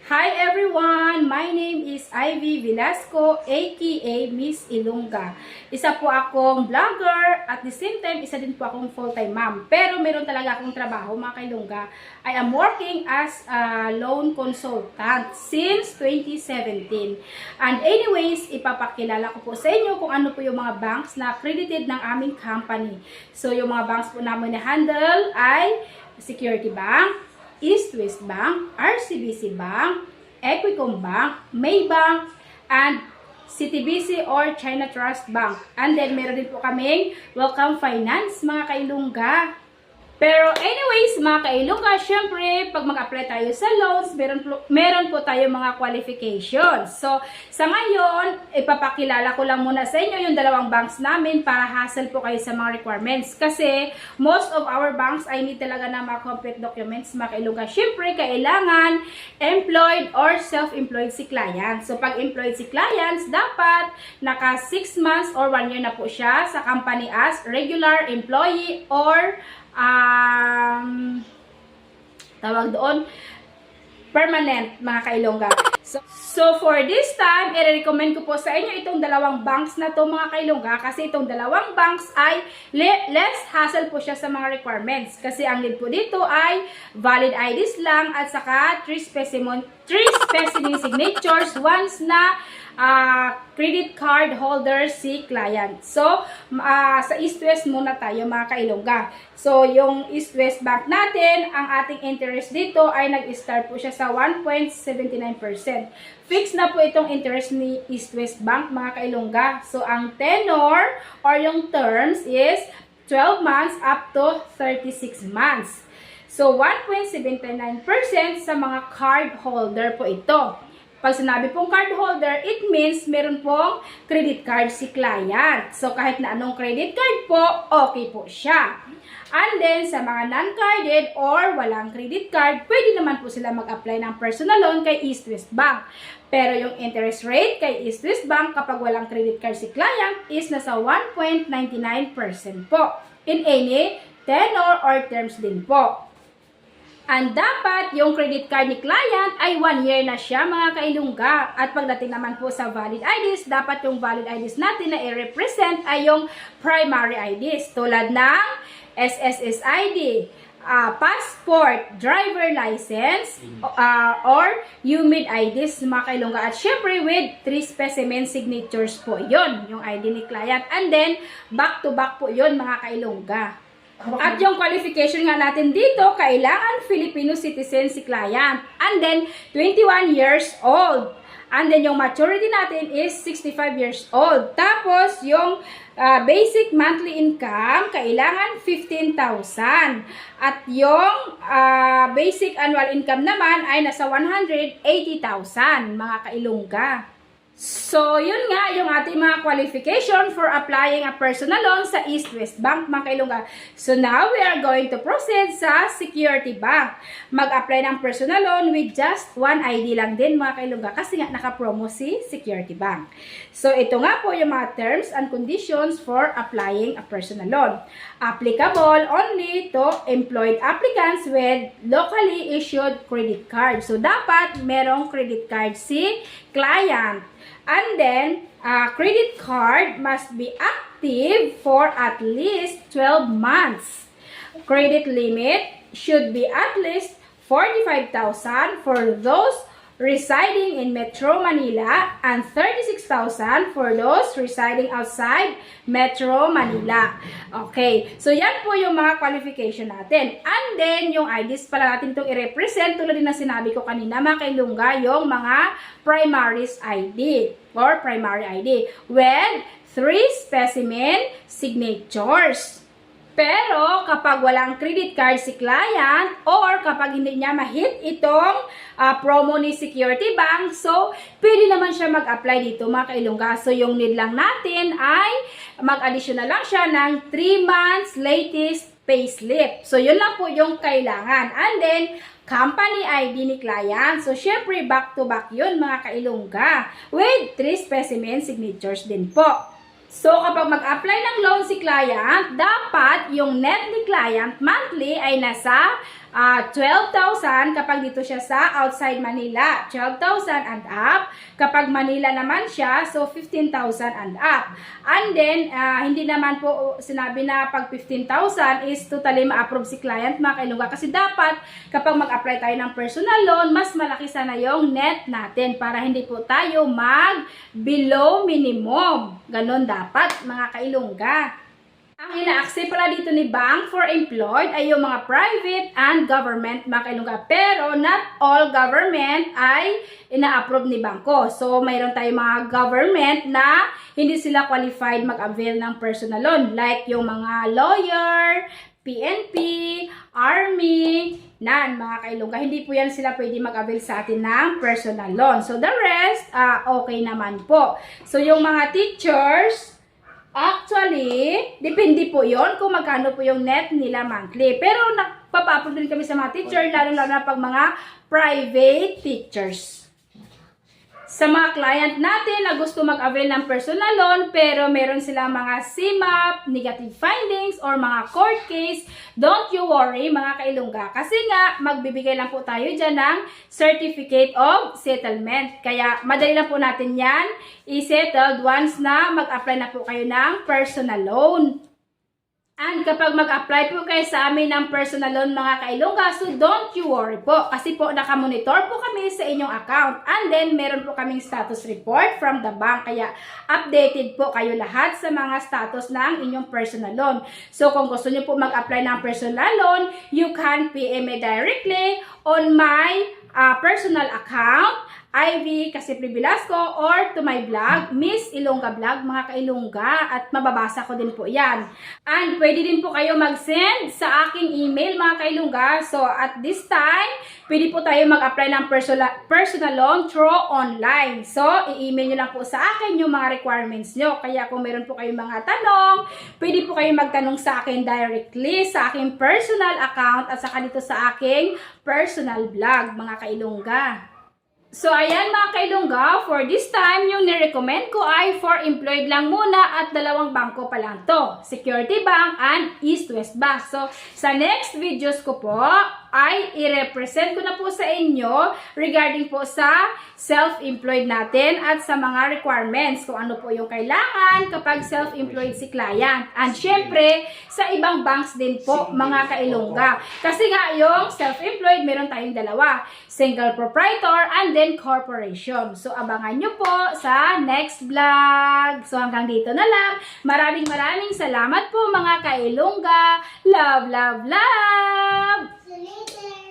Hi everyone! My name is Ivy Velasco, aka Miss Ilongga. Isa po akong vlogger at the same time, isa din po akong full-time mom. Pero meron talaga akong trabaho mga kailongga. I am working as a loan consultant since 2017. And anyways, ipapakilala ko po sa inyo kung ano po yung mga banks na accredited ng aming company. So yung mga banks po namin na handle ay Security Bank, East West Bank, RCBC Bank, Equicom Bank, Maybank, and CTBC or China Trust Bank. And then meron din po kaming Welcome Finance mga kailongga. Pero anyways mga kailongga, syempre pag mag-apply tayo sa loans, meron po tayo mga qualifications. So sa ngayon, ipapakilala ko lang muna sa inyo yung dalawang banks namin para hassle po kayo sa mga requirements. Kasi most of our banks ay need talaga na mga complete documents mga kailongga. Syempre kailangan employed or self-employed si client. So pag employed si clients, dapat naka 6 months or 1 year na po siya sa company as regular employee or tawag doon, permanent mga kailongga. So for this time, i-recommend ko po sa inyo itong dalawang banks na to mga kailongga kasi itong dalawang banks ay less hassle po siya sa mga requirements kasi ang need po dito ay valid IDs lang at saka 3 specimen signatures once na credit card holder si client. So, sa East-West muna tayo mga kailongga. So, yung East-West Bank natin, ang ating interest dito ay nag-start po siya sa 1.79%. Fixed na po itong interest ni East-West Bank mga kailongga. So, ang tenor or yung terms is 12 months up to 36 months. So, 1.79% sa mga card holder po ito. Pag sinabi pong card holder, it means meron pong credit card si client. So, kahit na anong credit card po, okay po siya. And then, sa mga non-carded or walang credit card, pwede naman po sila mag-apply ng personal loan kay East West Bank. Pero yung interest rate kay East West Bank kapag walang credit card si client is nasa 1.99% po. In any tenor or terms din po. And dapat yung credit card ni client ay 1 year na siya mga kailongga. At pagdating naman po sa valid IDs, dapat yung valid IDs natin na i-represent ay yung primary IDs. Tulad ng SSS ID, passport, driver license, or UMID IDs mga kailongga. At syempre with 3 specimen signatures po yon yung ID ni client. And then back to back po yon mga kailongga. At yung qualification nga natin dito, kailangan Filipino citizen si client. And then, 21 years old. And then, yung maturity natin is 65 years old. Tapos, yung basic monthly income, kailangan 15,000. At yung basic annual income naman ay nasa 180,000, mga kailongga. So, yun nga yung ating mga qualification for applying a personal loan sa East West Bank, mga kailongga. So, now we are going to proceed sa Security Bank. Mag-apply ng personal loan with just 1 ID lang din, mga kailongga, kasi nga naka-promo si Security Bank. So, ito nga po yung mga terms and conditions for applying a personal loan. Applicable only to employed applicants with locally issued credit card. So, dapat merong credit card si client. And then, credit card must be active for at least 12 months. Credit limit should be at least 45,000 for those residing in Metro Manila and 36,000 for those residing outside Metro Manila. Okay, so yan po yung mga qualification natin. And then, yung IDs pala natin itong i-represent, tulad din na sinabi ko kanina, mga kailongga, yung mga primaries ID or primary ID with 3 specimen signatures. Pero, kapag walang credit card si client or kapag hindi niya ma-hit itong promo ni Security Bank, so, pwede naman siya mag-apply dito mga kailongga. So, yung need lang natin ay mag-additional lang siya ng 3 months latest payslip. So, yun lang po yung kailangan. And then, company ID ni client. So, syempre, back-to-back yun mga kailongga with 3 specimen signatures din po. So, kapag mag-apply ng loan si client, dapat yung net ni client monthly ay nasa 12,000 kapag dito siya sa outside Manila. 12,000 and up. Kapag Manila naman siya, so 15,000 and up. And then, hindi naman po sinabi na pag 15,000 is totally ma-approve si client, mga kailongga. Kasi dapat, kapag mag-apply tayo ng personal loan, mas malaki sana yung net natin para hindi po tayo mag-below minimum. Ganon dapat, mga kailongga. Ang ina-accept pala dito ni bank for employed ay yung mga private and government, mga kailongga. Pero not all government ay ina-approve ni bangko. So, mayroon tayong mga government na hindi sila qualified mag-avail ng personal loan. Like yung mga lawyer, PNP, Army, mga kailongga. Hindi po yan sila pwede mag-avail sa atin ng personal loan. So, the rest, okay naman po. So, yung mga teachers, actually, depende po yon kung magkano po yung net nila monthly. Pero nagpapa-approve din kami sa mga teacher, lalo-lalo na pag mga private teachers. Sa mga client natin na gusto mag-avail ng personal loan, pero meron silang mga CMAP, negative findings, or mga court case, don't you worry mga kailongga. Kasi nga, magbibigay lang po tayo dyan ng Certificate of Settlement. Kaya, madali lang po natin yan i-settled once na mag-apply na po kayo ng personal loan. And kapag mag-apply po kayo sa amin ng personal loan mga kailongga, so don't you worry po. Kasi po nakamonitor po kami sa inyong account. And then meron po kaming status report from the bank. Kaya updated po kayo lahat sa mga status ng inyong personal loan. So kung gusto niyo po mag-apply ng personal loan, you can PM me directly on my personal account, Ivy Caciple Velasco, or to my blog, Miss Ilongga Vlog, mga kailongga, at mababasa ko din po yan. And pwede din po kayo mag-send sa aking email, mga kailongga. So at this time, pwede po tayo mag-apply ng personal loan through online. So i-email nyo lang po sa akin yung mga requirements nyo. Kaya kung meron po kayong mga tanong, pwede po kayo magtanong sa akin directly sa aking personal account at saka dito sa aking personal blog, mga kailongga. So, ayan mga kailongga, for this time, yung nirecommend ko ay for employed lang muna at dalawang bangko pa lang to. Security Bank and East West Bank. So, sa next videos ko po, ay i-represent ko na po sa inyo regarding po sa self-employed natin at sa mga requirements kung ano po yung kailangan kapag self-employed si client. And syempre, sa ibang banks din po mga kailongga. Kasi nga yung self-employed, meron tayong dalawa. Single proprietor and then corporation. So, abangan nyo po sa next vlog. So, hanggang dito na lang. Maraming salamat po mga kailongga. Love, love, love! See you later.